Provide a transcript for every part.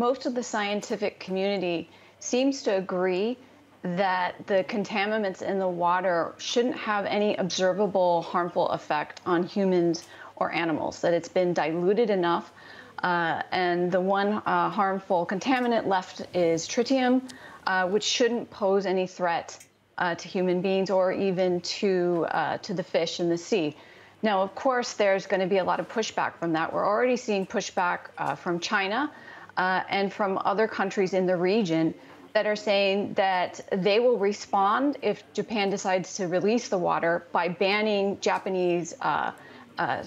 most of the scientific community seems to agree that the contaminants in the water shouldn't have any observable harmful effect on humans or animals, that it's been diluted enough. And the one harmful contaminant left is tritium, which shouldn't pose any threat to human beings or even to the fish in the sea. Now, of course, there's going to be a lot of pushback from that. We're already seeing pushback from China and from other countries in the region that are saying that they will respond if Japan decides to release the water by banning Japanese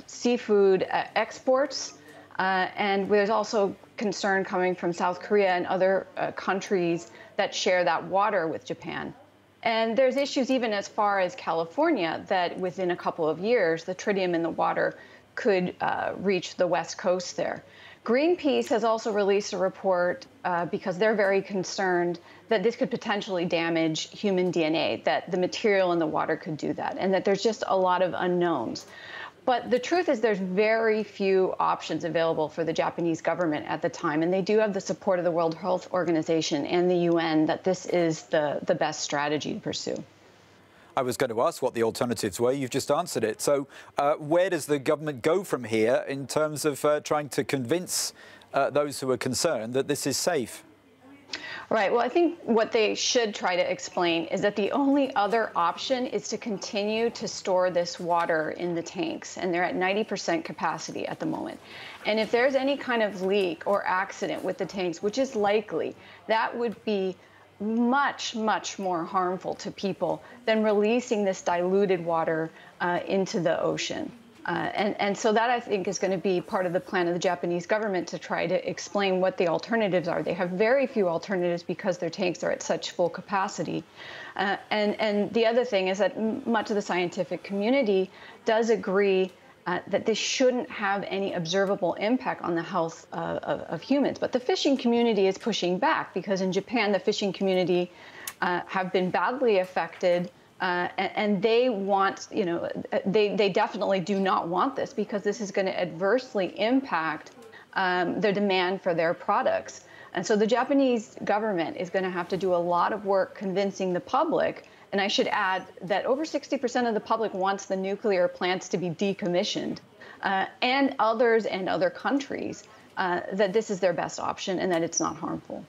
seafood exports. And there's also concern coming from South Korea and other countries that share that water with Japan. And there's issues even as far as California that within a couple of years, the tritium in the water could reach the West Coast there. Greenpeace has also released a report because they're very concerned that this could potentially damage human DNA, that the material in the water could do that, and that there's just a lot of unknowns. But the truth is there's very few options available for the Japanese government at the time, and they do have the support of the World Health Organization and the UN that this is the best strategy to pursue. I was going to ask what the alternatives were. You've just answered it. So where does the government go from here in terms of trying to convince those who are concerned that this is safe? Right. Well, I think what they should try to explain is that the only other option is to continue to store this water in the tanks, and they're at 90% capacity at the moment. And if there's any kind of leak or accident with the tanks, which is likely, that would be much, much more harmful to people than releasing this diluted water into the ocean. And so that, I think, is going to be part of the plan of the Japanese government to try to explain what the alternatives are. They have very few alternatives because their tanks are at such full capacity. And the other thing is that much of the scientific community does agree that this shouldn't have any observable impact on the health of humans. But the fishing community is pushing back because in Japan, the fishing community have been badly affected. And they want, they definitely do not want this because this is going to adversely impact the demand for their products. And so the Japanese government is going to have to do a lot of work convincing the public. And I should add that over 60% of the public wants the nuclear plants to be decommissioned, and others and other countries that this is their best option and that it's not harmful.